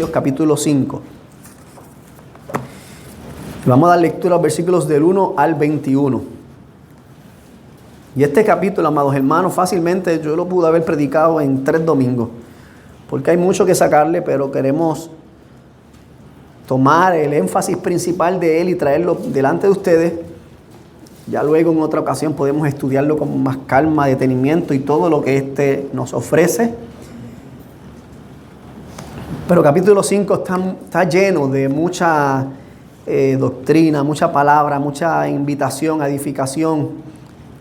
Efesios capítulo 5. Vamos a dar lectura a los versículos del 1 al 21. Y este capítulo, amados hermanos, fácilmente yo lo pude haber predicado en 3 domingos, porque hay mucho que sacarle, pero queremos tomar el énfasis principal de él y traerlo delante de ustedes. Ya luego en otra ocasión podemos estudiarlo con más calma, detenimiento y todo lo que este nos ofrece. Pero capítulo 5 está lleno de mucha doctrina, mucha palabra, mucha invitación a edificación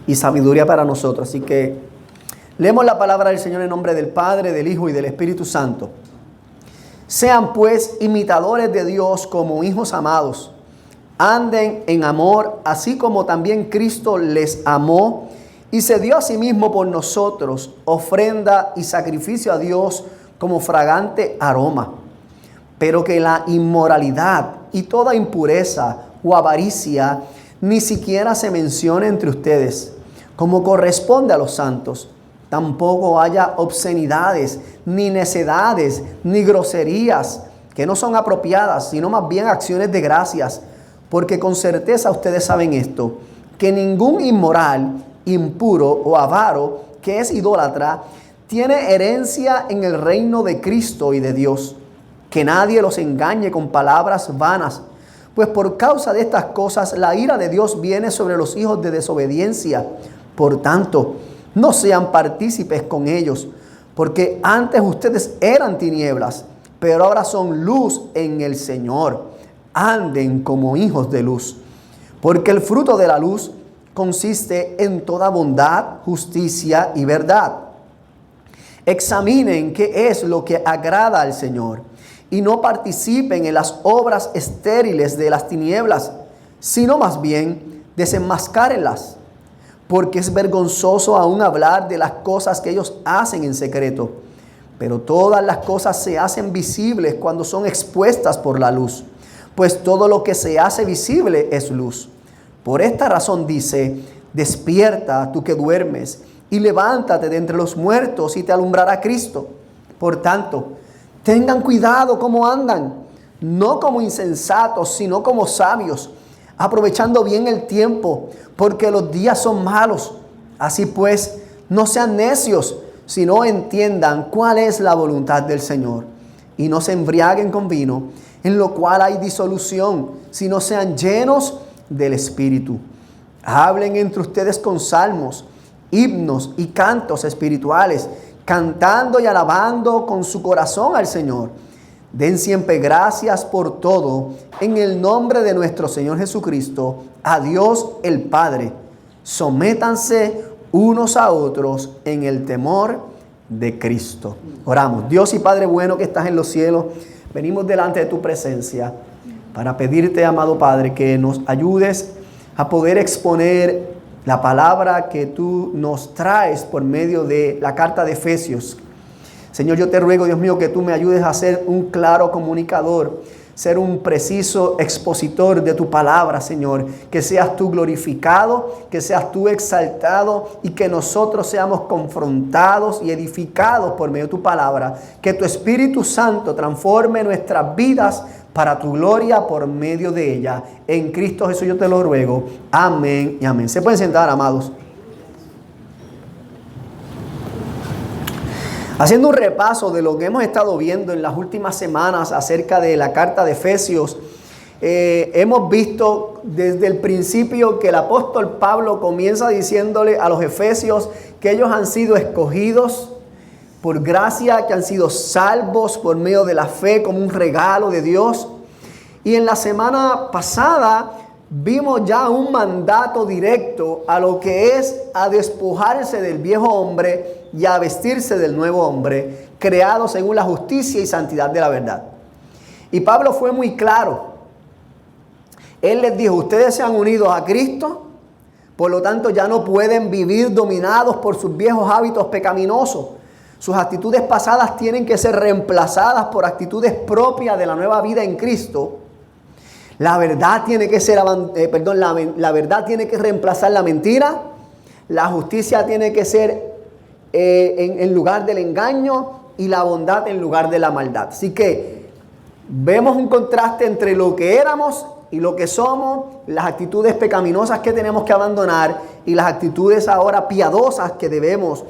y sabiduría para nosotros. Así que leemos la palabra del Señor en nombre del Padre, del Hijo y del Espíritu Santo. Sean pues imitadores de Dios como hijos amados. Anden en amor, así como también Cristo les amó y se dio a sí mismo por nosotros, ofrenda y sacrificio a Dios como fragante aroma. Pero que la inmoralidad y toda impureza o avaricia ni siquiera se mencione entre ustedes, como corresponde a los santos. Tampoco haya obscenidades, ni necedades, ni groserías, que no son apropiadas, sino más bien acciones de gracias. Porque con certeza ustedes saben esto, que ningún inmoral, impuro o avaro, que es idólatra, tiene herencia en el reino de Cristo y de Dios. Que nadie los engañe con palabras vanas, pues por causa de estas cosas la ira de Dios viene sobre los hijos de desobediencia. Por tanto, no sean partícipes con ellos, porque antes ustedes eran tinieblas, pero ahora son luz en el Señor. Anden como hijos de luz, porque el fruto de la luz consiste en toda bondad, justicia y verdad. Examinen qué es lo que agrada al Señor y no participen en las obras estériles de las tinieblas, sino más bien desenmascárenlas, porque es vergonzoso aún hablar de las cosas que ellos hacen en secreto. Pero todas las cosas se hacen visibles cuando son expuestas por la luz, pues todo lo que se hace visible es luz. Por esta razón dice: despierta tú que duermes, y levántate de entre los muertos, y te alumbrará Cristo. Por tanto, tengan cuidado cómo andan, no como insensatos, sino como sabios, aprovechando bien el tiempo, porque los días son malos. Así pues, no sean necios, sino entiendan cuál es la voluntad del Señor. Y no se embriaguen con vino, en lo cual hay disolución, sino sean llenos del Espíritu. Hablen entre ustedes con salmos, himnos y cantos espirituales, cantando y alabando con su corazón al Señor. Den siempre gracias por todo en el nombre de nuestro Señor Jesucristo, a Dios el Padre. Sométanse unos a otros en el temor de Cristo. Oramos. Dios y Padre bueno que estás en los cielos, venimos delante de tu presencia para pedirte, amado Padre, que nos ayudes a poder exponer la palabra que tú nos traes por medio de la carta de Efesios. Señor, yo te ruego, Dios mío, que tú me ayudes a ser un claro comunicador, ser un preciso expositor de tu palabra, Señor. Que seas tú glorificado, que seas tú exaltado y que nosotros seamos confrontados y edificados por medio de tu palabra. Que tu Espíritu Santo transforme nuestras vidas para tu gloria por medio de ella. En Cristo Jesús yo te lo ruego. Amén y amén. Se pueden sentar, amados. Haciendo un repaso de lo que hemos estado viendo en las últimas semanas acerca de la carta de Efesios, hemos visto desde el principio que el apóstol Pablo comienza diciéndole a los efesios que ellos han sido escogidos por gracia, que han sido salvos por medio de la fe como un regalo de Dios. Y en la semana pasada vimos ya un mandato directo a lo que es a despojarse del viejo hombre y a vestirse del nuevo hombre, creado según la justicia y santidad de la verdad. Y Pablo fue muy claro. Él les dijo: ustedes se han unido a Cristo, por lo tanto ya no pueden vivir dominados por sus viejos hábitos pecaminosos. Sus actitudes pasadas tienen que ser reemplazadas por actitudes propias de la nueva vida en Cristo. La verdad tiene que ser, la verdad tiene que reemplazar la mentira. La justicia tiene que ser en lugar del engaño y la bondad en lugar de la maldad. Así que Vemos un contraste entre lo que éramos y lo que somos, las actitudes pecaminosas que tenemos que abandonar y las actitudes ahora piadosas que debemos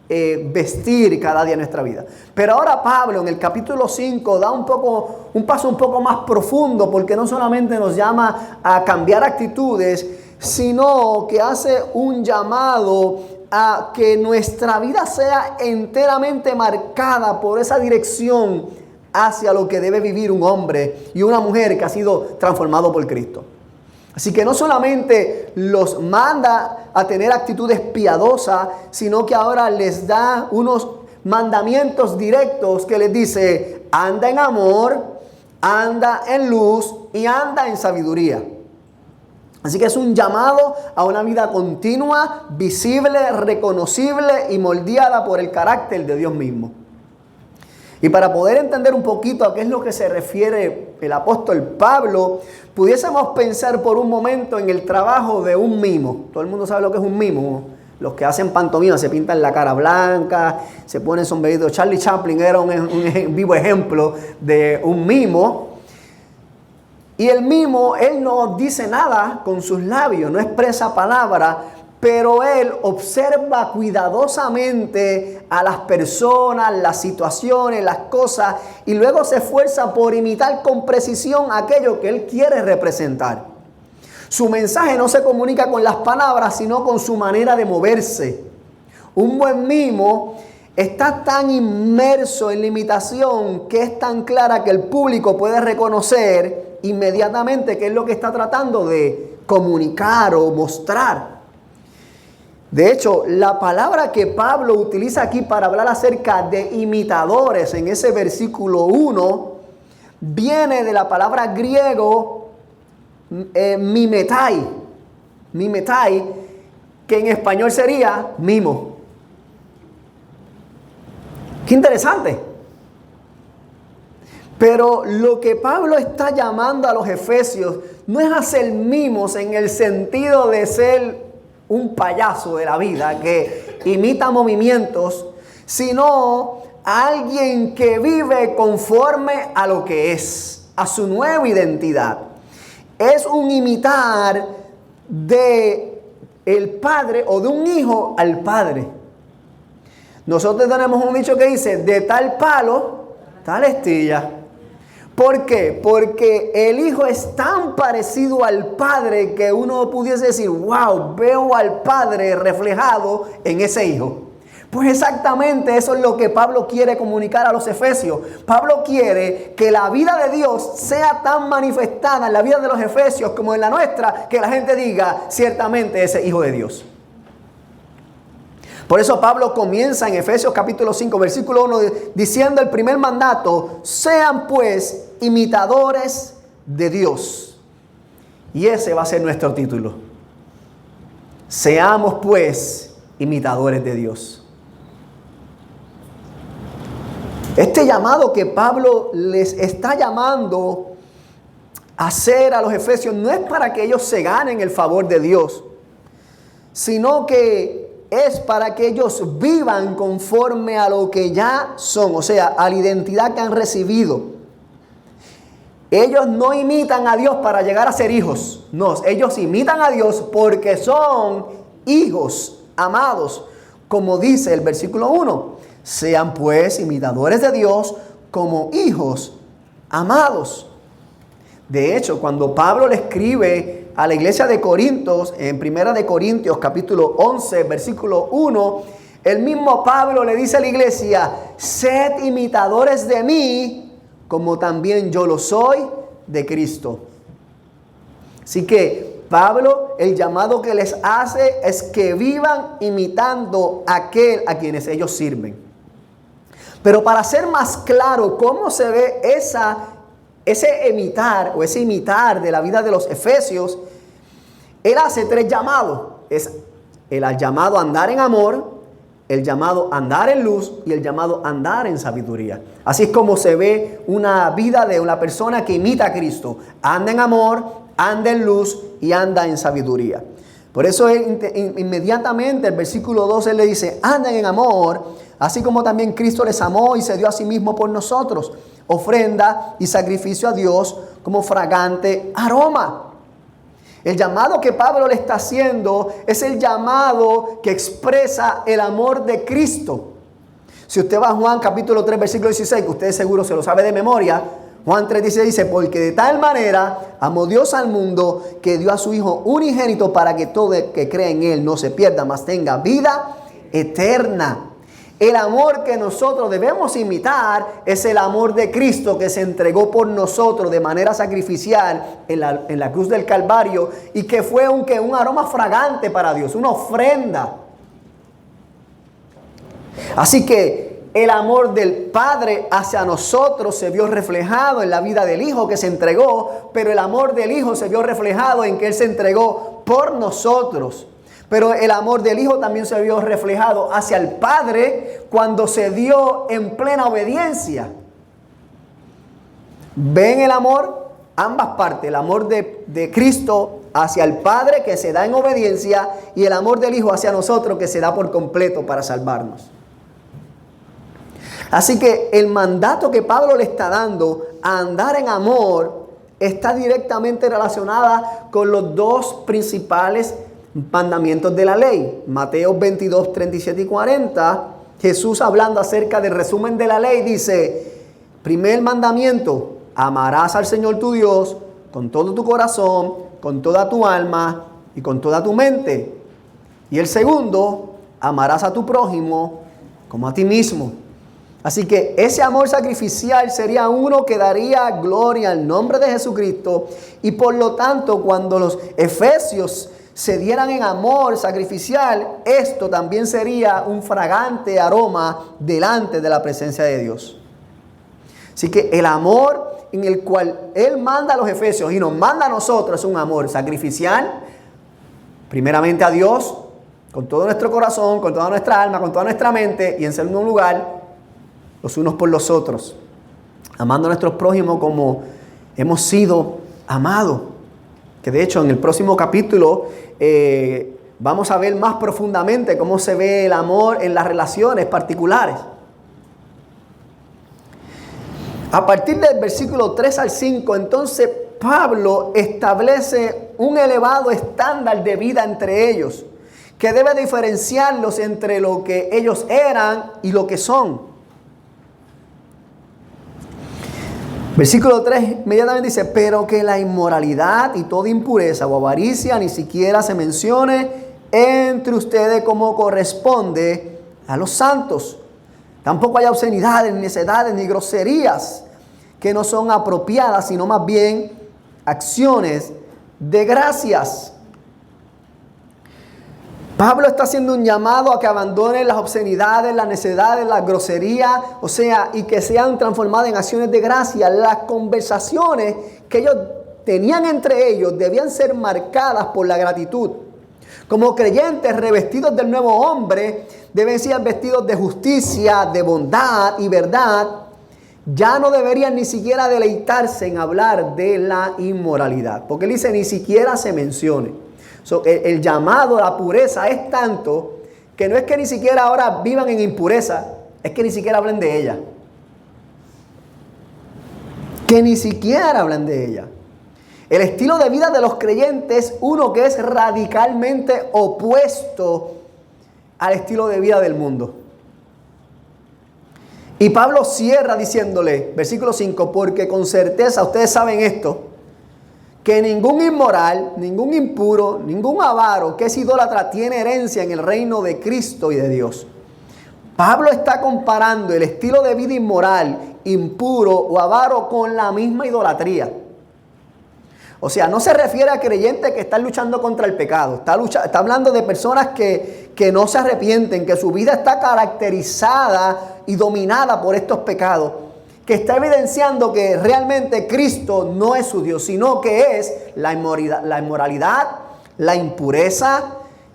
vestir cada día en nuestra vida. Pero ahora Pablo en el capítulo 5 da un paso un poco más profundo, porque no solamente nos llama a cambiar actitudes, sino que hace un llamado a que nuestra vida sea enteramente marcada por esa dirección hacia lo que debe vivir un hombre y una mujer que ha sido transformado por Cristo. Así que no solamente los manda a tener actitudes piadosas, sino que ahora les da unos mandamientos directos que les dice: anda en amor, anda en luz y anda en sabiduría. Así que es un llamado a una vida continua, visible, reconocible y moldeada por el carácter de Dios mismo. Y para poder entender un poquito a qué es lo que se refiere el apóstol Pablo, pudiésemos pensar por un momento en el trabajo de un mimo. Todo el mundo sabe lo que es un mimo. Los que hacen pantomima se pintan la cara blanca, se ponen sombreritos. Charlie Chaplin era un vivo ejemplo de un mimo. Y el mimo, él no dice nada con sus labios, no expresa palabra, pero él observa cuidadosamente a las personas, las situaciones, las cosas, y luego se esfuerza por imitar con precisión aquello que él quiere representar. Su mensaje no se comunica con las palabras, sino con su manera de moverse. Un buen mimo está tan inmerso en la imitación que es tan clara que el público puede reconocer inmediatamente qué es lo que está tratando de comunicar o mostrar. De hecho, la palabra que Pablo utiliza aquí para hablar acerca de imitadores en ese versículo 1 viene de la palabra griego mimetai. Mimetai, que en español sería mimo. Qué interesante. Pero lo que Pablo está llamando a los efesios no es hacer mimos en el sentido de ser un payaso de la vida que imita movimientos, sino a alguien que vive conforme a lo que es, a su nueva identidad. Es un imitar de el padre o de un hijo al padre. Nosotros tenemos un dicho que dice: de tal palo, tal astilla. ¿Por qué? Porque el hijo es tan parecido al padre que uno pudiese decir: wow, veo al padre reflejado en ese hijo. Pues exactamente eso es lo que Pablo quiere comunicar a los efesios. Pablo quiere que la vida de Dios sea tan manifestada en la vida de los efesios como en la nuestra, que la gente diga: ciertamente ese hijo de Dios. Por eso Pablo comienza en Efesios capítulo 5, versículo 1, diciendo el primer mandato: sean pues imitadores de Dios. Y ese va a ser nuestro título. Seamos pues imitadores de Dios. Este llamado que Pablo les está llamando a hacer a los efesios no es para que ellos se ganen el favor de Dios, sino que es para que ellos vivan conforme a lo que ya son, o sea, a la identidad que han recibido. Ellos no imitan a Dios para llegar a ser hijos. No, ellos imitan a Dios porque son hijos amados. Como dice el versículo 1, sean pues imitadores de Dios como hijos amados. De hecho, cuando Pablo le escribe a la iglesia de Corintios, en 1 de Corintios capítulo 11, versículo 1, el mismo Pablo le dice a la iglesia: sed imitadores de mí, como también yo lo soy de Cristo. Así que Pablo, el llamado que les hace es que vivan imitando a aquel a quienes ellos sirven. Pero para ser más claro cómo se ve ese imitar de la vida de los efesios, él hace 3 llamados. Es el llamado a andar en amor, el llamado a andar en luz y el llamado a andar en sabiduría. Así es como se ve una vida de una persona que imita a Cristo. Anda en amor, anda en luz y anda en sabiduría. Por eso inmediatamente el versículo 12 le dice: anden en amor, así como también Cristo les amó y se dio a sí mismo por nosotros, ofrenda y sacrificio a Dios como fragante aroma. El llamado que Pablo le está haciendo es el llamado que expresa el amor de Cristo. Si usted va a Juan capítulo 3, versículo 16, que usted seguro se lo sabe de memoria, Juan 3:16 dice, porque de tal manera amó Dios al mundo que dio a su Hijo unigénito para que todo el que cree en Él no se pierda, mas tenga vida eterna. El amor que nosotros debemos imitar es el amor de Cristo que se entregó por nosotros de manera sacrificial en la cruz del Calvario y que fue un aroma fragante para Dios, una ofrenda. Así que el amor del Padre hacia nosotros se vio reflejado en la vida del Hijo que se entregó, pero el amor del Hijo se vio reflejado en que Él se entregó por nosotros. Pero el amor del Hijo también se vio reflejado hacia el Padre cuando se dio en plena obediencia. ¿Ven el amor? Ambas partes, el amor de Cristo hacia el Padre que se da en obediencia y el amor del Hijo hacia nosotros que se da por completo para salvarnos. Así que el mandato que Pablo le está dando a andar en amor está directamente relacionada con los dos principales mandamientos de la ley. Mateo 22, 37 y 40, Jesús hablando acerca del resumen de la ley dice, primer mandamiento, amarás al Señor tu Dios con todo tu corazón, con toda tu alma y con toda tu mente. Y el segundo, amarás a tu prójimo como a ti mismo. Así que ese amor sacrificial sería uno que daría gloria al nombre de Jesucristo y por lo tanto cuando los efesios se dieran en amor sacrificial, esto también sería un fragante aroma delante de la presencia de Dios. Así que el amor en el cual Él manda a los efesios y nos manda a nosotros es un amor sacrificial, primeramente a Dios, con todo nuestro corazón, con toda nuestra alma, con toda nuestra mente y en segundo lugar, los unos por los otros, amando a nuestros prójimos como hemos sido amados. Que de hecho en el próximo capítulo vamos a ver más profundamente cómo se ve el amor en las relaciones particulares. A partir del versículo 3 al 5, entonces Pablo establece un elevado estándar de vida entre ellos, que debe diferenciarlos entre lo que ellos eran y lo que son. Versículo 3 inmediatamente dice, pero que la inmoralidad y toda impureza o avaricia ni siquiera se mencione entre ustedes como corresponde a los santos. Tampoco hay obscenidades, ni necedades, ni groserías que no son apropiadas, sino más bien acciones de gracias. Pablo está haciendo un llamado a que abandonen las obscenidades, las necedades, las groserías, o sea, y que sean transformadas en acciones de gracia. Las conversaciones que ellos tenían entre ellos debían ser marcadas por la gratitud. Como creyentes revestidos del nuevo hombre, deben ser vestidos de justicia, de bondad y verdad. Ya no deberían ni siquiera deleitarse en hablar de la inmoralidad, porque él dice ni siquiera se mencione. El llamado a la pureza es tanto que no es que ni siquiera ahora vivan en impureza, es que ni siquiera hablen de ella. Que ni siquiera hablan de ella. El estilo de vida de los creyentes es uno que es radicalmente opuesto al estilo de vida del mundo. Y Pablo cierra diciéndole, versículo 5, porque con certeza ustedes saben esto, que ningún inmoral, ningún impuro, ningún avaro que es idólatra tiene herencia en el reino de Cristo y de Dios. Pablo está comparando el estilo de vida inmoral, impuro o avaro con la misma idolatría. O sea, no se refiere a creyentes que están luchando contra el pecado. Está hablando de personas que no se arrepienten, que su vida está caracterizada y dominada por estos pecados, que está evidenciando que realmente Cristo no es su Dios, sino que es la inmoralidad, la impureza,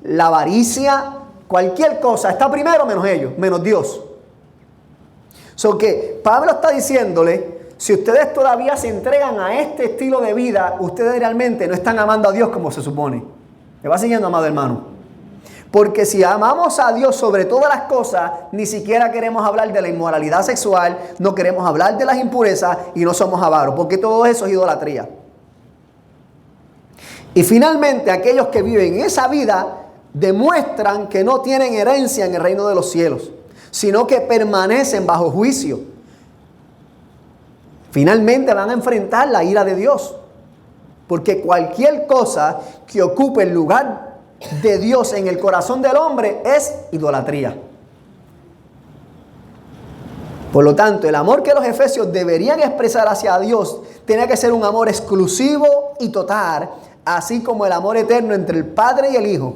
la avaricia, cualquier cosa. Está primero menos ellos, menos Dios. Que Pablo está diciéndole, si ustedes todavía se entregan a este estilo de vida, ustedes realmente no están amando a Dios como se supone. ¿Me va siguiendo, amado hermano? Porque si amamos a Dios sobre todas las cosas, ni siquiera queremos hablar de la inmoralidad sexual, no queremos hablar de las impurezas y no somos avaros, porque todo eso es idolatría. Y finalmente, aquellos que viven esa vida demuestran que no tienen herencia en el reino de los cielos, sino que permanecen bajo juicio. Finalmente van a enfrentar la ira de Dios, porque cualquier cosa que ocupe el lugar de Dios en el corazón del hombre es idolatría. Por lo tanto, el amor que los efesios deberían expresar hacia Dios tenía que ser un amor exclusivo y total, así como el amor eterno entre el Padre y el Hijo.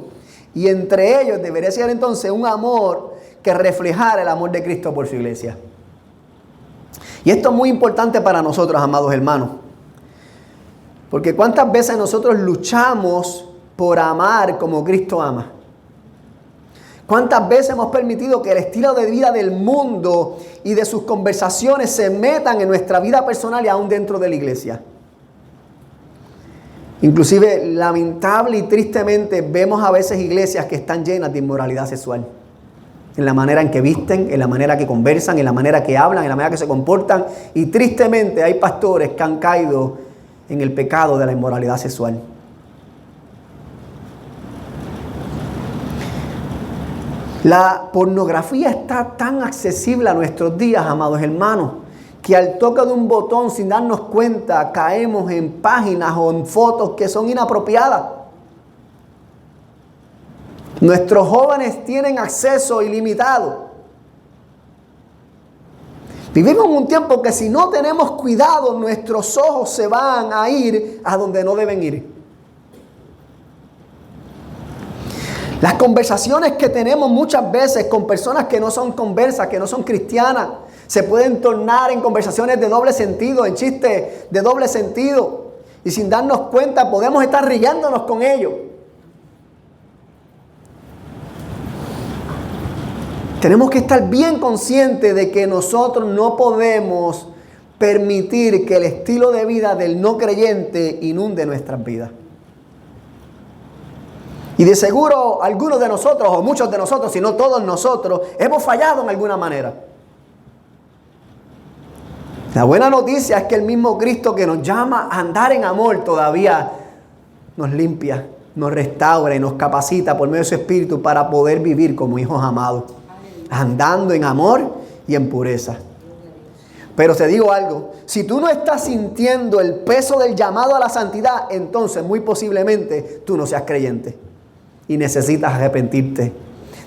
Y entre ellos debería ser entonces un amor que reflejara el amor de Cristo por su iglesia. Y esto es muy importante para nosotros, amados hermanos. Porque cuántas veces nosotros luchamos por amar como Cristo ama. ¿Cuántas veces hemos permitido que el estilo de vida del mundo y de sus conversaciones se metan en nuestra vida personal y aún dentro de la iglesia? Inclusive, lamentable y tristemente, vemos a veces iglesias que están llenas de inmoralidad sexual. En la manera en que visten, en la manera que conversan, en la manera que hablan, en la manera que se comportan. Y tristemente hay pastores que han caído en el pecado de la inmoralidad sexual. La pornografía está tan accesible a nuestros días, amados hermanos, que al toque de un botón, sin darnos cuenta, caemos en páginas o en fotos que son inapropiadas. Nuestros jóvenes tienen acceso ilimitado. Vivimos en un tiempo que si no tenemos cuidado, nuestros ojos se van a ir a donde no deben ir. Las conversaciones que tenemos muchas veces con personas que no son conversas, que no son cristianas, se pueden tornar en conversaciones de doble sentido, en chistes de doble sentido. Y sin darnos cuenta podemos estar riéndonos con ellos. Tenemos que estar bien conscientes de que nosotros no podemos permitir que el estilo de vida del no creyente inunde nuestras vidas. Y de seguro algunos de nosotros, o muchos de nosotros, si no todos nosotros, hemos fallado en alguna manera. La buena noticia es que el mismo Cristo que nos llama a andar en amor todavía nos limpia, nos restaura y nos capacita por medio de su Espíritu para poder vivir como hijos amados, andando en amor y en pureza. Pero te digo algo, si tú no estás sintiendo el peso del llamado a la santidad, entonces muy posiblemente tú no seas creyente. Y necesitas arrepentirte.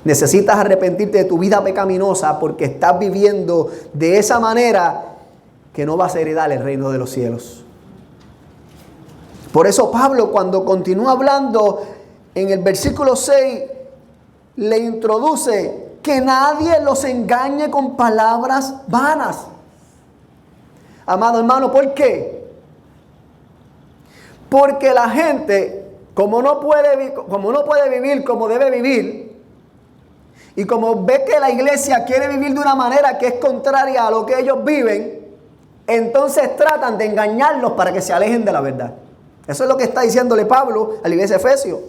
Necesitas arrepentirte de tu vida pecaminosa porque estás viviendo de esa manera que no vas a heredar el reino de los cielos. Por eso Pablo, cuando continúa hablando en el versículo 6, le introduce que nadie los engañe con palabras vanas. Amado hermano, ¿por qué? Porque la gente, como no puede vivir como debe vivir, y como ve que la iglesia quiere vivir de una manera que es contraria a lo que ellos viven, entonces tratan de engañarlos para que se alejen de la verdad. Eso es lo que está diciéndole Pablo a la iglesia de Efesios.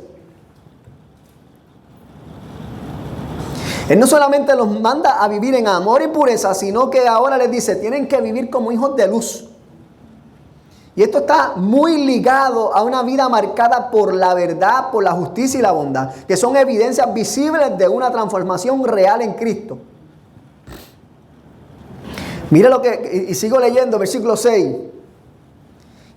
Él no solamente los manda a vivir en amor y pureza, sino que ahora les dice, tienen que vivir como hijos de luz. Y esto está muy ligado a una vida marcada por la verdad, por la justicia y la bondad, que son evidencias visibles de una transformación real en Cristo. Mira lo que, y sigo leyendo, versículo 6.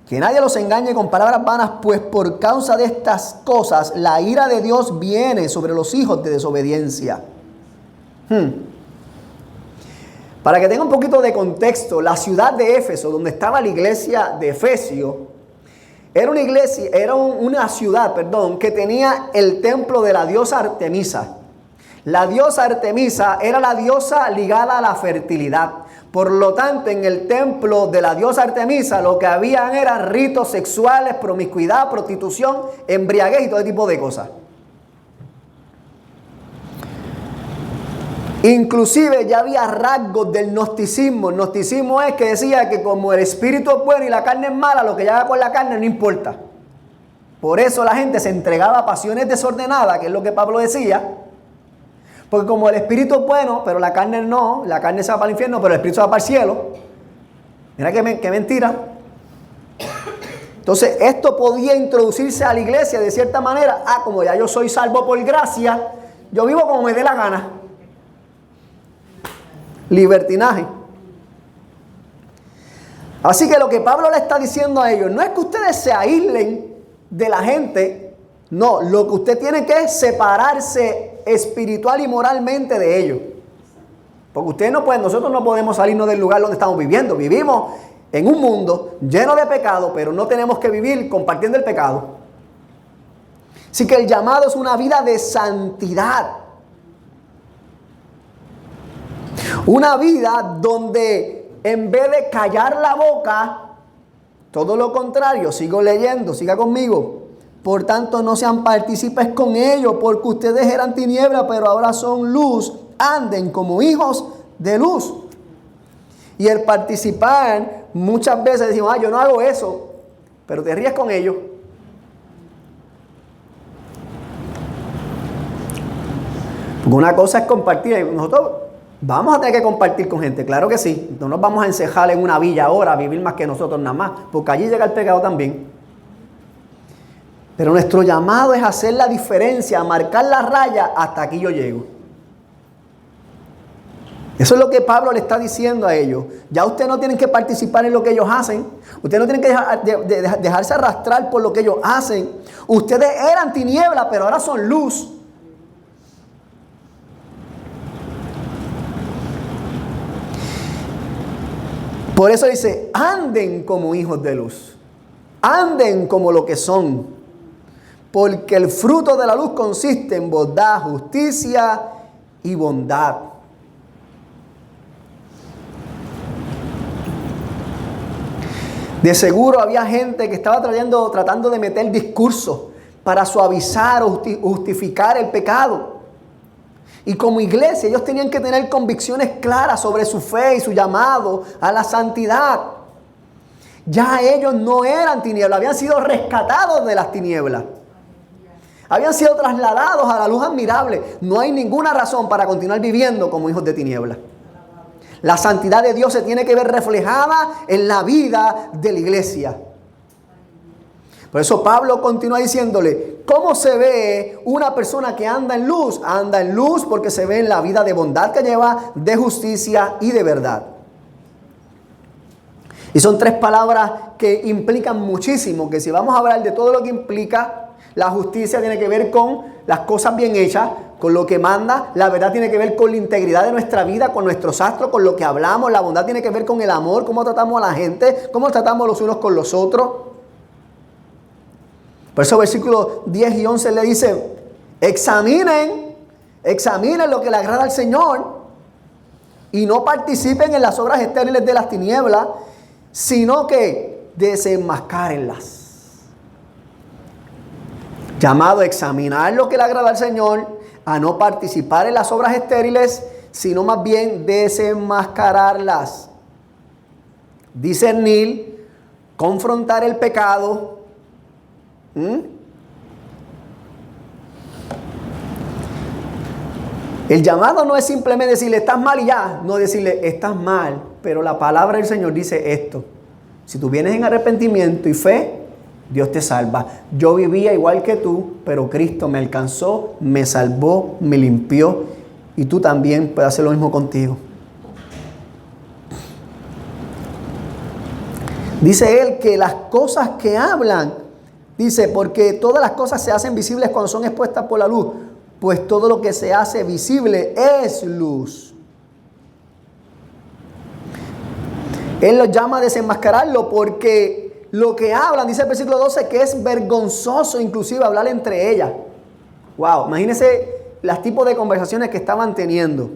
Que nadie los engañe con palabras vanas, pues por causa de estas cosas la ira de Dios viene sobre los hijos de desobediencia. Para que tenga un poquito de contexto, la ciudad de Éfeso, donde estaba la iglesia de Efesio, era una ciudad que tenía el templo de la diosa Artemisa. La diosa Artemisa era la diosa ligada a la fertilidad. Por lo tanto, en el templo de la diosa Artemisa lo que habían eran ritos sexuales, promiscuidad, prostitución, embriaguez y todo tipo de cosas. Inclusive ya había rasgos del gnosticismo. El gnosticismo es que decía que como el espíritu es bueno y la carne es mala, lo que haga con la carne no importa. Por eso la gente se entregaba a pasiones desordenadas, que es lo que Pablo decía, Porque como el espíritu es bueno, pero la carne no, la carne se va para el infierno, pero el espíritu se va para el cielo. Mira qué mentira. Entonces, esto podía introducirse a la iglesia de cierta manera. Como ya yo soy salvo por gracia, yo vivo como me dé la gana. Libertinaje. Así que lo que Pablo le está diciendo a ellos no es que ustedes se aíslen de la gente, no, lo que usted tiene que es separarse espiritual y moralmente de ellos. Porque ustedes no pueden, nosotros no podemos salirnos del lugar donde estamos viviendo. Vivimos en un mundo lleno de pecado, pero no tenemos que vivir compartiendo el pecado. Así que el llamado es una vida de santidad. Una vida donde en vez de callar la boca, todo lo contrario, sigo leyendo, siga conmigo. Por tanto, no sean partícipes con ellos, porque ustedes eran tiniebla, pero ahora son luz. Anden como hijos de luz. Y el participar, muchas veces decimos, yo no hago eso, pero te ríes con ellos. Porque una cosa es compartir. Nosotros vamos a tener que compartir con gente, claro que sí. No nos vamos a encejar en una villa ahora a vivir más que nosotros nada más, porque allí llega el pecado también. Pero nuestro llamado es hacer la diferencia, marcar la raya, hasta aquí yo llego. Eso es lo que Pablo le está diciendo a ellos. Ya ustedes no tienen que participar en lo que ellos hacen. Ustedes no tienen que dejarse arrastrar por lo que ellos hacen. Ustedes eran tinieblas, pero ahora son luz. Por eso dice, anden como hijos de luz. Anden como lo que son. Porque el fruto de la luz consiste en bondad, justicia y bondad. De seguro había gente que estaba tratando de meter discursos para suavizar o justificar el pecado. Y como iglesia ellos tenían que tener convicciones claras sobre su fe y su llamado a la santidad. Ya ellos no eran tinieblas, habían sido rescatados de las tinieblas. Habían sido trasladados a la luz admirable. No hay ninguna razón para continuar viviendo como hijos de tinieblas. La santidad de Dios se tiene que ver reflejada en la vida de la iglesia. Por eso Pablo continúa diciéndole, ¿cómo se ve una persona que anda en luz? Anda en luz porque se ve en la vida de bondad que lleva, de justicia y de verdad. Y son tres palabras que implican muchísimo, que si vamos a hablar de todo lo que implica, la justicia tiene que ver con las cosas bien hechas, con lo que manda. La verdad tiene que ver con la integridad de nuestra vida, con nuestros actos, con lo que hablamos. La bondad tiene que ver con el amor, cómo tratamos a la gente, cómo tratamos los unos con los otros. Por eso versículos 10 y 11 le dice, examinen lo que le agrada al Señor y no participen en las obras estériles de las tinieblas, sino que desenmascárenlas. Llamado a examinar lo que le agrada al Señor, a no participar en las obras estériles, sino más bien desenmascararlas. Discernir, confrontar el pecado. El llamado no es simplemente decirle estás mal y ya, no decirle estás mal, pero la palabra del Señor dice esto: si tú vienes en arrepentimiento y fe, Dios te salva. Yo vivía igual que tú, pero Cristo me alcanzó, me salvó, me limpió, y tú también puedes hacer lo mismo contigo. Dice él que las cosas que hablan, dice, porque todas las cosas se hacen visibles cuando son expuestas por la luz, pues todo lo que se hace visible es luz. Él los llama a desenmascararlo porque lo que hablan, dice el versículo 12, que es vergonzoso inclusive hablar entre ellas. Wow, imagínense los tipos de conversaciones que estaban teniendo.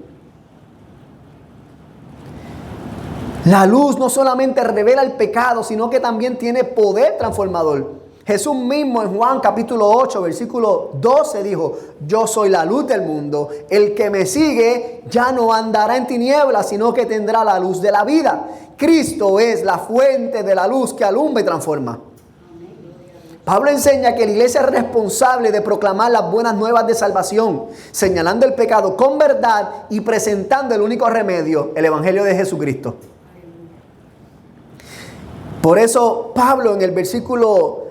La luz no solamente revela el pecado, sino que también tiene poder transformador. Jesús mismo en Juan capítulo 8, versículo 12 dijo, yo soy la luz del mundo. El que me sigue ya no andará en tinieblas, sino que tendrá la luz de la vida. Cristo es la fuente de la luz que alumbra y transforma. Pablo enseña que la iglesia es responsable de proclamar las buenas nuevas de salvación, señalando el pecado con verdad y presentando el único remedio, el Evangelio de Jesucristo. Por eso Pablo en el versículo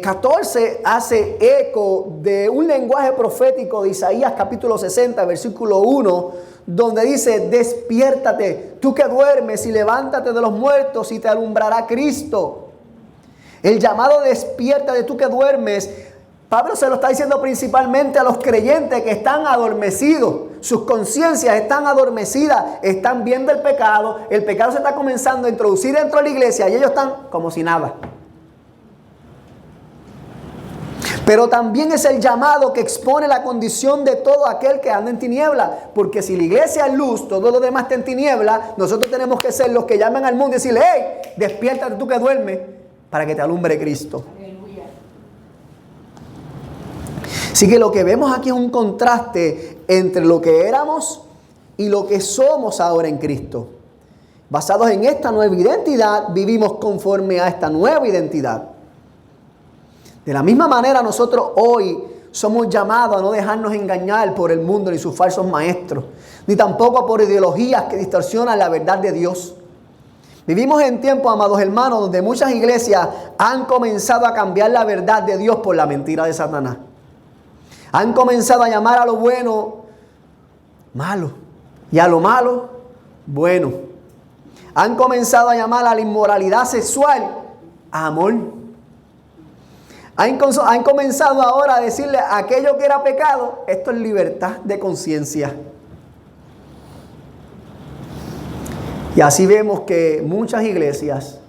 14 hace eco de un lenguaje profético de Isaías capítulo 60, versículo 1, donde dice: despiértate, tú que duermes, y levántate de los muertos y te alumbrará Cristo. El llamado despiértate, tú que duermes, Pablo se lo está diciendo principalmente a los creyentes que están adormecidos. Sus conciencias están adormecidas, están viendo el pecado se está comenzando a introducir dentro de la iglesia y ellos están como si nada. Pero también es el llamado que expone la condición de todo aquel que anda en tiniebla. Porque si la iglesia es luz, todo lo demás está en tiniebla, nosotros tenemos que ser los que llaman al mundo y decirle: hey, despiértate tú que duermes, para que te alumbre Cristo. Aleluya. Así que lo que vemos aquí es un contraste entre lo que éramos y lo que somos ahora en Cristo. Basados en esta nueva identidad, vivimos conforme a esta nueva identidad. De la misma manera, nosotros hoy somos llamados a no dejarnos engañar por el mundo ni sus falsos maestros, ni tampoco por ideologías que distorsionan la verdad de Dios. Vivimos en tiempos, amados hermanos, donde muchas iglesias han comenzado a cambiar la verdad de Dios por la mentira de Satanás. Han comenzado a llamar a lo bueno malo y a lo malo bueno. Han comenzado a llamar a la inmoralidad sexual amor. Han comenzado ahora a decirle a aquello que era pecado: esto es libertad de conciencia. Y así vemos que muchas iglesias,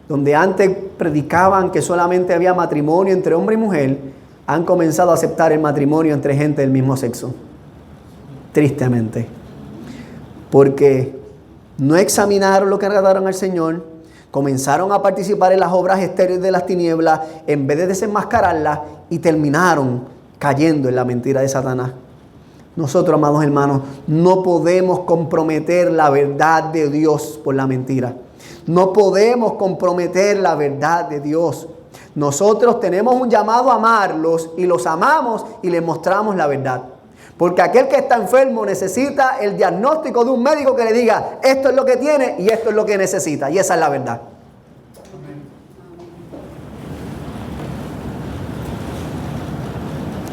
donde antes predicaban que solamente había matrimonio entre hombre y mujer, han comenzado a aceptar el matrimonio entre gente del mismo sexo. Tristemente. Porque no examinaron lo que agradaron al Señor, comenzaron a participar en las obras estériles de las tinieblas en vez de desenmascararlas y terminaron cayendo en la mentira de Satanás. Nosotros, amados hermanos, no podemos comprometer la verdad de Dios por la mentira. No podemos comprometer la verdad de Dios. Nosotros tenemos un llamado a amarlos y los amamos y les mostramos la verdad. Porque aquel que está enfermo necesita el diagnóstico de un médico que le diga: esto es lo que tiene y esto es lo que necesita. Y esa es la verdad.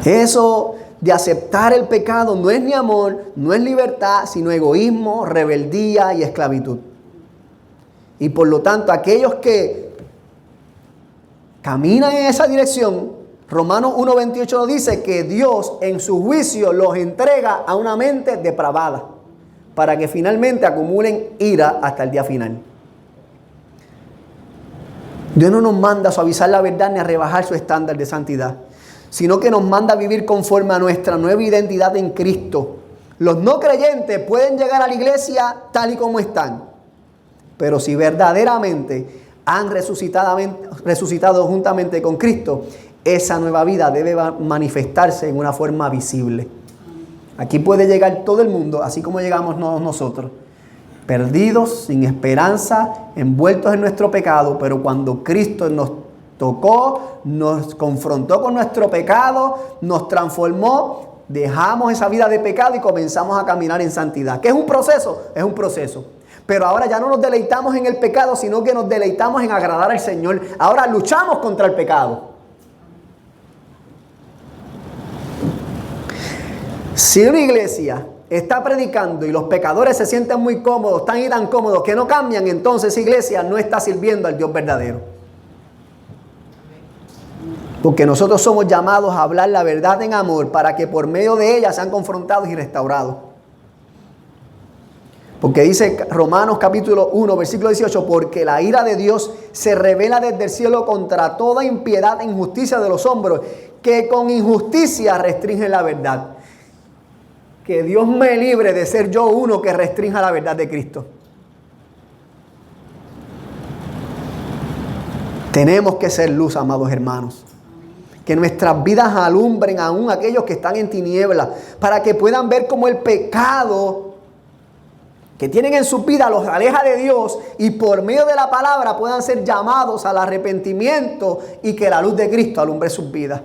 Eso de aceptar el pecado no es ni amor, no es libertad, sino egoísmo, rebeldía y esclavitud. Y por lo tanto, aquellos que caminan en esa dirección, Romanos 1:28 nos dice que Dios en su juicio los entrega a una mente depravada, para que finalmente acumulen ira hasta el día final. Dios no nos manda a suavizar la verdad ni a rebajar su estándar de santidad, sino que nos manda a vivir conforme a nuestra nueva identidad en Cristo. Los no creyentes pueden llegar a la iglesia tal y como están, pero si verdaderamente han resucitado juntamente con Cristo, esa nueva vida debe manifestarse en una forma visible. Aquí puede llegar todo el mundo, así como llegamos nosotros, perdidos, sin esperanza, envueltos en nuestro pecado, pero cuando Cristo nos tocó, nos confrontó con nuestro pecado, nos transformó, dejamos esa vida de pecado y comenzamos a caminar en santidad. ¿Qué es un proceso? Es un proceso. Pero ahora ya no nos deleitamos en el pecado, sino que nos deleitamos en agradar al Señor. Ahora luchamos contra el pecado. Si una iglesia está predicando y los pecadores se sienten muy cómodos, tan y tan cómodos que no cambian, entonces esa iglesia no está sirviendo al Dios verdadero. Porque nosotros somos llamados a hablar la verdad en amor para que por medio de ella sean confrontados y restaurados. Porque dice Romanos capítulo 1, versículo 18, porque la ira de Dios se revela desde el cielo contra toda impiedad e injusticia de los hombres, que con injusticia restringen la verdad. Que Dios me libre de ser yo uno que restrinja la verdad de Cristo. Tenemos que ser luz, amados hermanos. Que nuestras vidas alumbren aún aquellos que están en tinieblas, para que puedan ver cómo el pecado que tienen en su vida los aleja de Dios y por medio de la palabra puedan ser llamados al arrepentimiento y que la luz de Cristo alumbre sus vidas.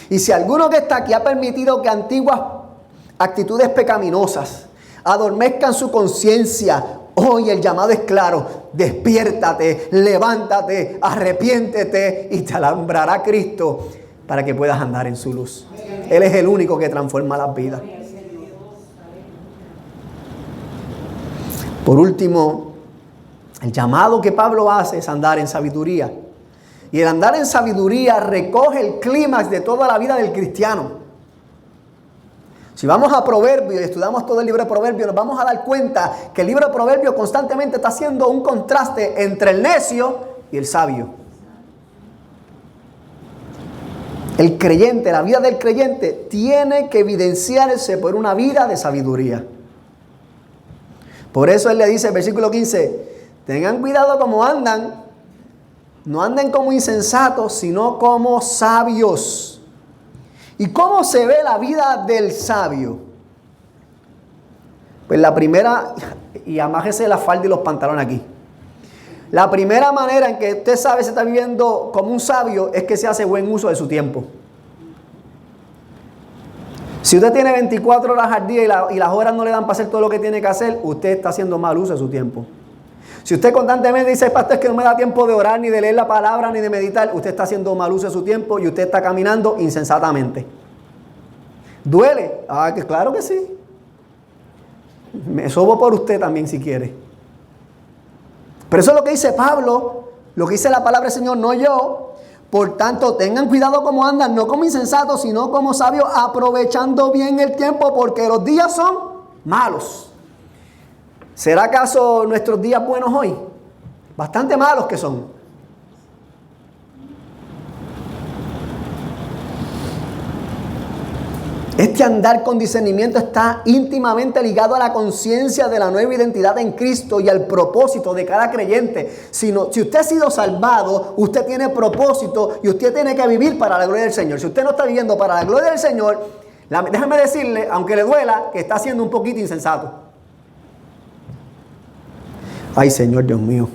Y si alguno que está aquí ha permitido que antiguas actitudes pecaminosas adormezcan su conciencia, hoy el llamado es claro: despiértate, levántate, arrepiéntete y te alumbrará Cristo para que puedas andar en su luz. Él es el único que transforma las vidas. Por último, el llamado que Pablo hace es andar en sabiduría. Y el andar en sabiduría recoge el clímax de toda la vida del cristiano. Si vamos a Proverbios y estudiamos todo el libro de Proverbios, nos vamos a dar cuenta que el libro de Proverbios constantemente está haciendo un contraste entre el necio y el sabio. El creyente, la vida del creyente, tiene que evidenciarse por una vida de sabiduría. Por eso él le dice en versículo 15, tengan cuidado como andan, no anden como insensatos, sino como sabios. ¿Y cómo se ve la vida del sabio? Pues la primera, y amájese la falda y los pantalones aquí. La primera manera en que usted sabe se está viviendo como un sabio es que se hace buen uso de su tiempo. Si usted tiene 24 horas al día y las horas no le dan para hacer todo lo que tiene que hacer, usted está haciendo mal uso de su tiempo. Si usted constantemente dice, pastor, es que no me da tiempo de orar, ni de leer la palabra, ni de meditar, usted está haciendo mal uso de su tiempo y usted está caminando insensatamente. ¿Duele? Ah, que claro que sí. Me sobo por usted también si quiere. Pero eso es lo que dice Pablo, lo que dice la palabra del Señor, no yo. Por tanto, tengan cuidado como andan, no como insensatos, sino como sabios, aprovechando bien el tiempo, porque los días son malos. ¿Será acaso nuestros días buenos hoy? Bastante malos que son. Este andar con discernimiento está íntimamente ligado a la conciencia de la nueva identidad en Cristo y al propósito de cada creyente. Si usted ha sido salvado, usted tiene propósito y usted tiene que vivir para la gloria del Señor. Si usted no está viviendo para la gloria del Señor, déjame decirle, aunque le duela, que está siendo un poquito insensato. Ay, Señor Dios mío,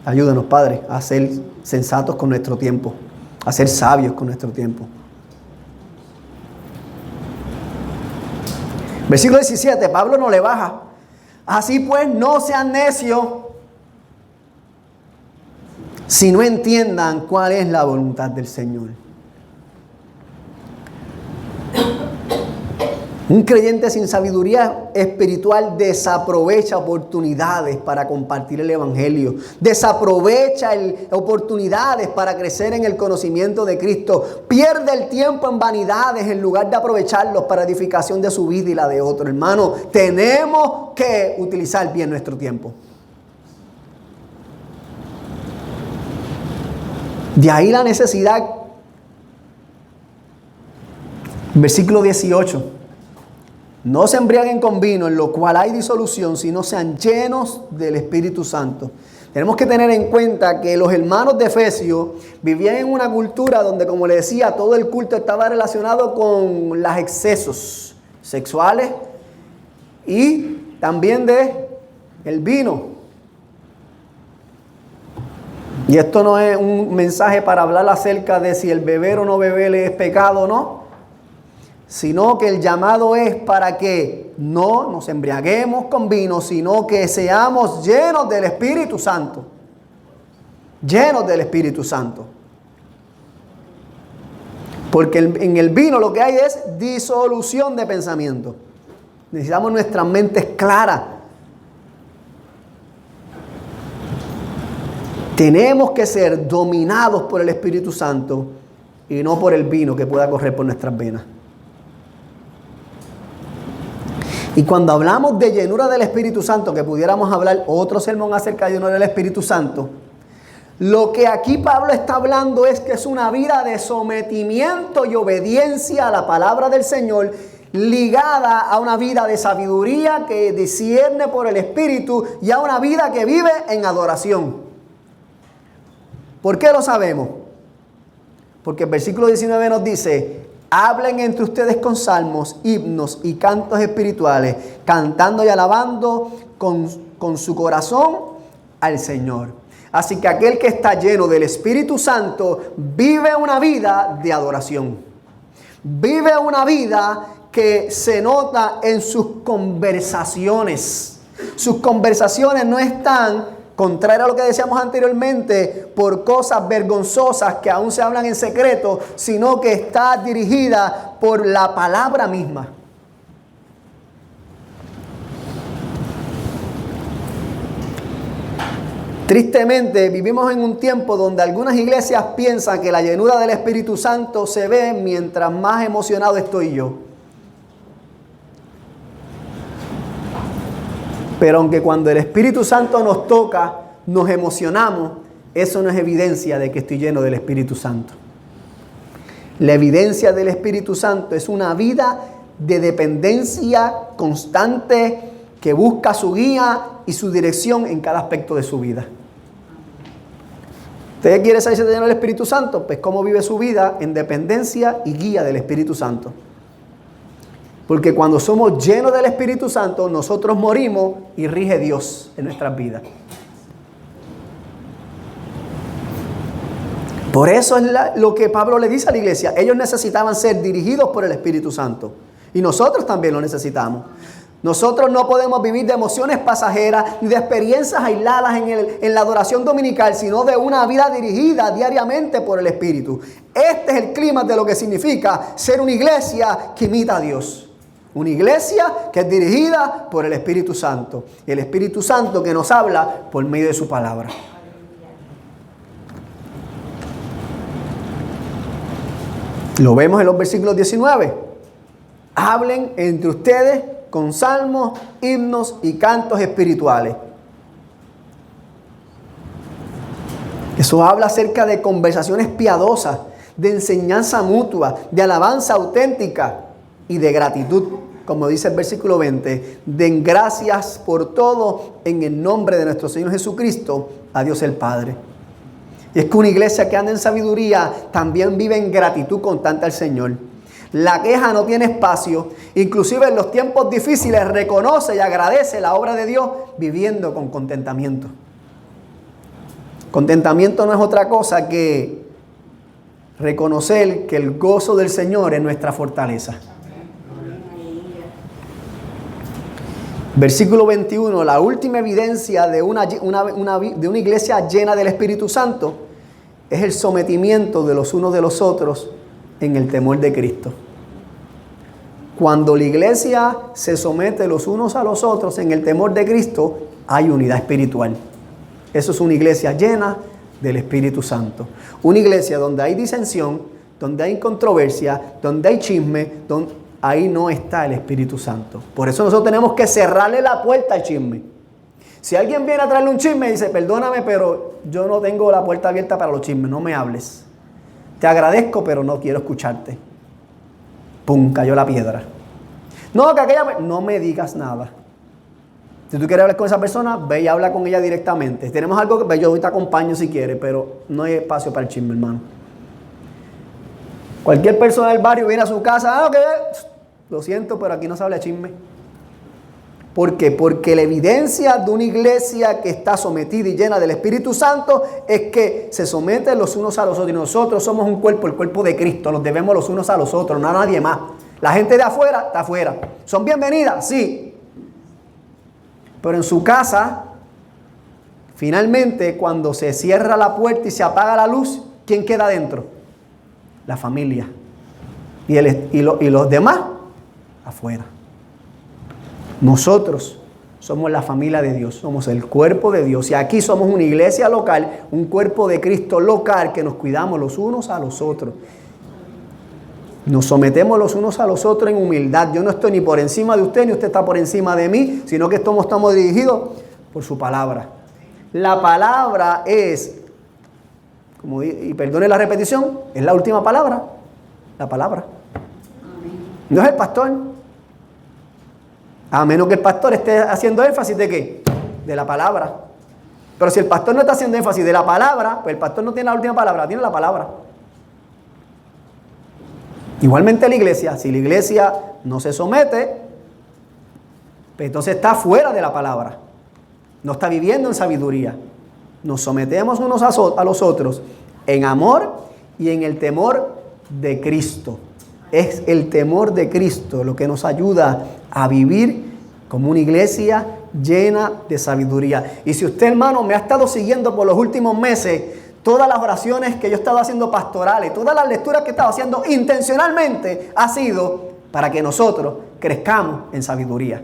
ayúdanos, Padre, a ser sensatos con nuestro tiempo, a ser sabios con nuestro tiempo. Versículo 17, Pablo no le baja. Así pues, no sean necios, si no entiendan cuál es la voluntad del Señor. Un creyente sin sabiduría espiritual desaprovecha oportunidades para compartir el evangelio. Desaprovecha oportunidades para crecer en el conocimiento de Cristo. Pierde el tiempo en vanidades en lugar de aprovecharlos para edificación de su vida y la de otro. Hermano, tenemos que utilizar bien nuestro tiempo. De ahí la necesidad. Versículo 18. No se embriaguen con vino, en lo cual hay disolución, sino sean llenos del Espíritu Santo. Tenemos que tener en cuenta que los hermanos de Efesios vivían en una cultura donde, como le decía, todo el culto estaba relacionado con los excesos sexuales y también de el vino. Y esto no es un mensaje para hablar acerca de si el beber o no beber es pecado o no, sino que el llamado es para que no nos embriaguemos con vino, sino que seamos llenos del Espíritu Santo. Llenos del Espíritu Santo. Porque en el vino lo que hay es disolución de pensamiento. Necesitamos nuestras mentes claras. Tenemos que ser dominados por el Espíritu Santo y no por el vino que pueda correr por nuestras venas. Y cuando hablamos de llenura del Espíritu Santo, que pudiéramos hablar otro sermón acerca de llenura del Espíritu Santo, lo que aquí Pablo está hablando es que es una vida de sometimiento y obediencia a la palabra del Señor, ligada a una vida de sabiduría que discierne por el Espíritu y a una vida que vive en adoración. ¿Por qué lo sabemos? Porque el versículo 19 nos dice, Hablen entre ustedes con salmos, himnos y cantos espirituales, cantando y alabando con su corazón al Señor. Así que aquel que está lleno del Espíritu Santo vive una vida de adoración. Vive una vida que se nota en sus conversaciones. Sus conversaciones no están, contrario a lo que decíamos anteriormente, por cosas vergonzosas que aún se hablan en secreto, sino que está dirigida por la palabra misma. Tristemente, vivimos en un tiempo donde algunas iglesias piensan que la llenura del Espíritu Santo se ve mientras más emocionado estoy yo. Pero aunque cuando el Espíritu Santo nos toca, nos emocionamos, eso no es evidencia de que estoy lleno del Espíritu Santo. La evidencia del Espíritu Santo es una vida de dependencia constante que busca su guía y su dirección en cada aspecto de su vida. ¿Usted quiere saberse lleno del Espíritu Santo? Pues cómo vive su vida en dependencia y guía del Espíritu Santo. Porque cuando somos llenos del Espíritu Santo, nosotros morimos y rige Dios en nuestras vidas. Por eso es lo que Pablo le dice a la iglesia. Ellos necesitaban ser dirigidos por el Espíritu Santo. Y nosotros también lo necesitamos. Nosotros no podemos vivir de emociones pasajeras ni de experiencias aisladas en la adoración dominical, sino de una vida dirigida diariamente por el Espíritu. Este es el clima de lo que significa ser una iglesia que imita a Dios. Una iglesia que es dirigida por el Espíritu Santo. Y el Espíritu Santo que nos habla por medio de su palabra. Lo vemos en los versículos 19. Hablen entre ustedes con salmos, himnos y cantos espirituales. Eso habla acerca de conversaciones piadosas, de enseñanza mutua, de alabanza auténtica y de gratitud. Como dice el versículo 20, den gracias por todo en el nombre de nuestro Señor Jesucristo, a Dios el Padre. Y es que una iglesia que anda en sabiduría también vive en gratitud constante al Señor. La queja no tiene espacio, inclusive en los tiempos difíciles reconoce y agradece la obra de Dios viviendo con contentamiento. Contentamiento no es otra cosa que reconocer que el gozo del Señor es nuestra fortaleza. Versículo 21, la última evidencia de una iglesia llena del Espíritu Santo es el sometimiento de los unos de los otros en el temor de Cristo. Cuando la iglesia se somete los unos a los otros en el temor de Cristo, hay unidad espiritual. Eso es una iglesia llena del Espíritu Santo. Una iglesia donde hay disensión, donde hay controversia, donde hay chisme, ahí no está el Espíritu Santo. Por eso nosotros tenemos que cerrarle la puerta al chisme. Si alguien viene a traerle un chisme y dice, perdóname, pero yo no tengo la puerta abierta para los chismes, no me hables. Te agradezco, pero no quiero escucharte. ¡Pum! Cayó la piedra. No, que aquella... No me digas nada. Si tú quieres hablar con esa persona, ve y habla con ella directamente. Si tenemos algo que... Ve, yo te acompaño si quieres, pero no hay espacio para el chisme, hermano. Cualquier persona del barrio viene a su casa, lo siento, pero aquí no se habla de chisme. ¿Por qué? Porque la evidencia de una iglesia que está sometida y llena del Espíritu Santo es que se someten los unos a los otros. Y nosotros somos un cuerpo, el cuerpo de Cristo. Nos debemos los unos a los otros, no a nadie más. La gente de afuera está afuera. ¿Son bienvenidas? Sí. Pero en su casa, finalmente, cuando se cierra la puerta y se apaga la luz, ¿quién queda adentro? La familia. Y los demás, afuera. Nosotros somos la familia de Dios, somos el cuerpo de Dios. Y aquí somos una iglesia local, un cuerpo de Cristo local que nos cuidamos los unos a los otros. Nos sometemos los unos a los otros en humildad. Yo no estoy ni por encima de usted, ni usted está por encima de mí, sino que estamos dirigidos por su palabra. La palabra es, y perdone la repetición, es la última palabra. La palabra. No es el pastor. A menos que el pastor esté haciendo énfasis ¿de qué? De la palabra. Pero si el pastor no está haciendo énfasis de la palabra, pues el pastor no tiene la última palabra, tiene la palabra. Igualmente la iglesia, si la iglesia no se somete, pues entonces está fuera de la palabra. No está viviendo en sabiduría. Nos sometemos unos a los otros en amor y en el temor de Cristo. Es el temor de Cristo lo que nos ayuda a vivir como una iglesia llena de sabiduría. Y si usted, hermano, me ha estado siguiendo por los últimos meses, todas las oraciones que yo he estado haciendo pastorales, todas las lecturas que he estado haciendo intencionalmente ha sido para que nosotros crezcamos en sabiduría.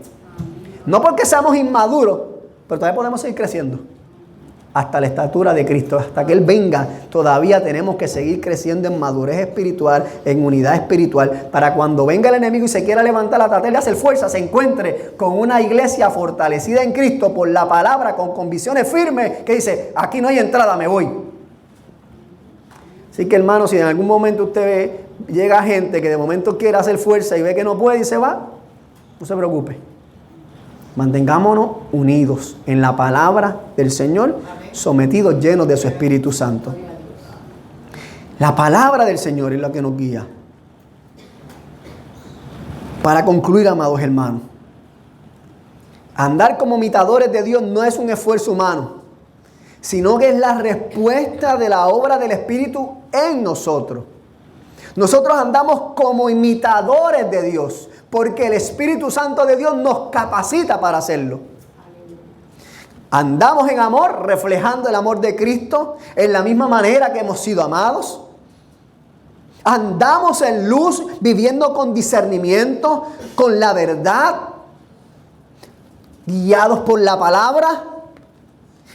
No porque seamos inmaduros, pero todavía podemos seguir creciendo hasta la estatura de Cristo. Hasta que Él venga, todavía tenemos que seguir creciendo en madurez espiritual, en unidad espiritual, para cuando venga el enemigo y se quiera levantar a tratar de hacer fuerza, se encuentre con una iglesia fortalecida en Cristo por la palabra, con convicciones firmes, que dice, aquí no hay entrada, me voy. Así que, hermano, si en algún momento usted ve, llega gente que de momento quiere hacer fuerza y ve que no puede y se va, no se preocupe. Mantengámonos unidos en la palabra del Señor, sometidos, llenos de su Espíritu Santo. La palabra del Señor es la que nos guía. Para concluir, amados hermanos, andar como imitadores de Dios no es un esfuerzo humano, sino que es la respuesta de la obra del Espíritu en nosotros. Nosotros andamos como imitadores de Dios, porque el Espíritu Santo de Dios nos capacita para hacerlo. Andamos en amor, reflejando el amor de Cristo, en la misma manera que hemos sido amados. Andamos en luz, viviendo con discernimiento, con la verdad, guiados por la palabra.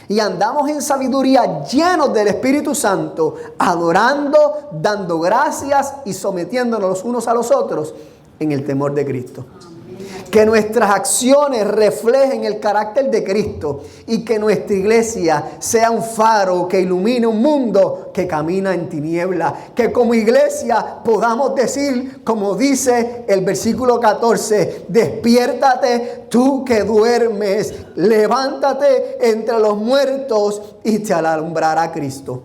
Y andamos en sabiduría, llenos del Espíritu Santo, adorando, dando gracias y sometiéndonos los unos a los otros en el temor de Cristo. Que nuestras acciones reflejen el carácter de Cristo y que nuestra iglesia sea un faro que ilumine un mundo que camina en tiniebla. Que como iglesia podamos decir, como dice el versículo 14, despiértate tú que duermes, levántate entre los muertos y te alumbrará Cristo.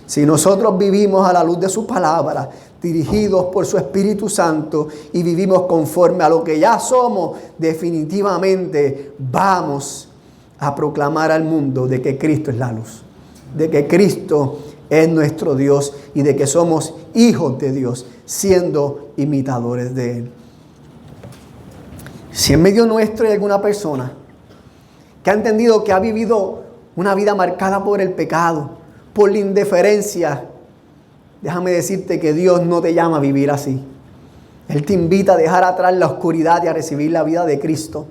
Si nosotros vivimos a la luz de su palabra, dirigidos por su Espíritu Santo y vivimos conforme a lo que ya somos, definitivamente vamos a proclamar al mundo de que Cristo es la luz, de que Cristo es nuestro Dios y de que somos hijos de Dios, siendo imitadores de Él. Si en medio nuestro hay alguna persona que ha entendido que ha vivido una vida marcada por el pecado, por la indiferencia, déjame decirte que Dios no te llama a vivir así. Él te invita a dejar atrás la oscuridad y a recibir la vida de Cristo.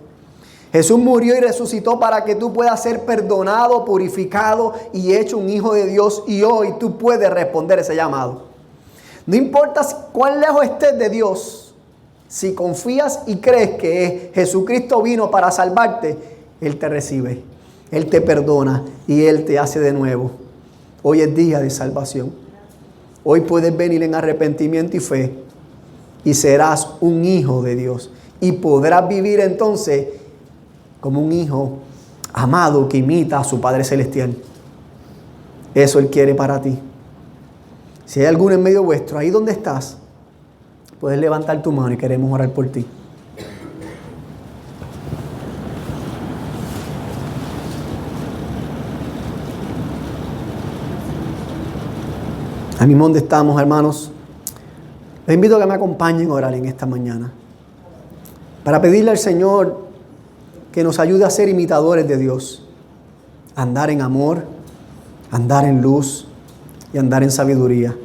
Jesús murió y resucitó para que tú puedas ser perdonado, purificado y hecho un hijo de Dios. Y hoy tú puedes responder ese llamado. No importa cuán lejos estés de Dios, si confías y crees que Jesucristo vino para salvarte, Él te recibe, Él te perdona y Él te hace de nuevo. Hoy es día de salvación. Hoy puedes venir en arrepentimiento y fe y serás un hijo de Dios. Y podrás vivir entonces como un hijo amado que imita a su Padre Celestial. Eso Él quiere para ti. Si hay alguno en medio vuestro, ahí donde estás, puedes levantar tu mano y queremos orar por ti. A mí donde estamos, hermanos, les invito a que me acompañen a orar en esta mañana para pedirle al Señor que nos ayude a ser imitadores de Dios, a andar en amor, a andar en luz y a andar en sabiduría,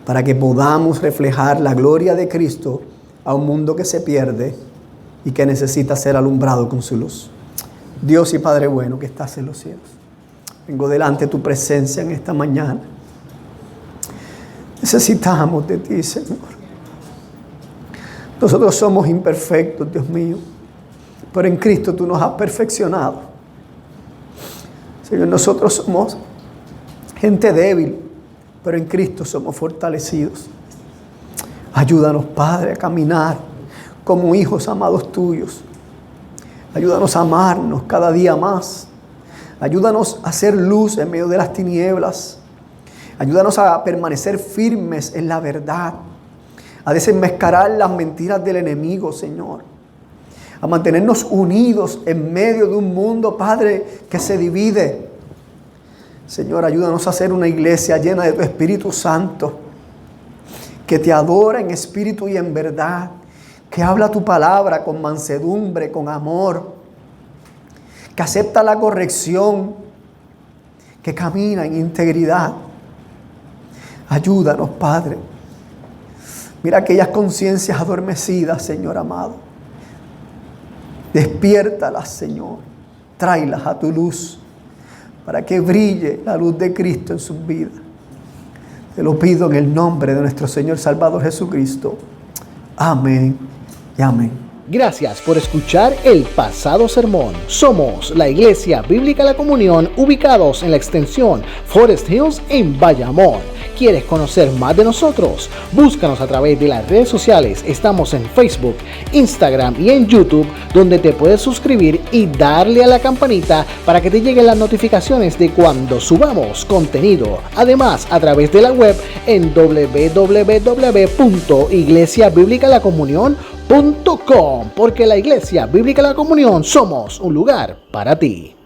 para que podamos reflejar la gloria de Cristo a un mundo que se pierde y que necesita ser alumbrado con su luz. Dios y Padre bueno que estás en los cielos, vengo delante de tu presencia en esta mañana. Necesitamos de ti, Señor. Nosotros somos imperfectos, Dios mío, pero en Cristo tú nos has perfeccionado. Señor, nosotros somos gente débil, pero en Cristo somos fortalecidos. Ayúdanos, Padre, a caminar como hijos amados tuyos. Ayúdanos a amarnos cada día más. Ayúdanos a hacer luz en medio de las tinieblas. Ayúdanos a permanecer firmes en la verdad, a desenmascarar las mentiras del enemigo, Señor. A mantenernos unidos en medio de un mundo, Padre, que se divide. Señor, ayúdanos a ser una iglesia llena de tu Espíritu Santo, que te adora en espíritu y en verdad, que habla tu palabra con mansedumbre, con amor, que acepta la corrección, que camina en integridad. Ayúdanos, Padre. Mira aquellas conciencias adormecidas, Señor amado. Despiértalas, Señor. Tráelas a tu luz para que brille la luz de Cristo en sus vidas. Te lo pido en el nombre de nuestro Señor Salvador Jesucristo. Amén y amén. Gracias por escuchar el pasado sermón. Somos la Iglesia Bíblica La Comunión, ubicados en la extensión Forest Hills en Bayamón. ¿Quieres conocer más de nosotros? Búscanos a través de las redes sociales. Estamos en Facebook, Instagram y en YouTube, donde te puedes suscribir y darle a la campanita para que te lleguen las notificaciones de cuando subamos contenido. Además, a través de la web en www.iglesiabiblicalacomunión.com, porque la Iglesia Bíblica La Comunión somos un lugar para ti.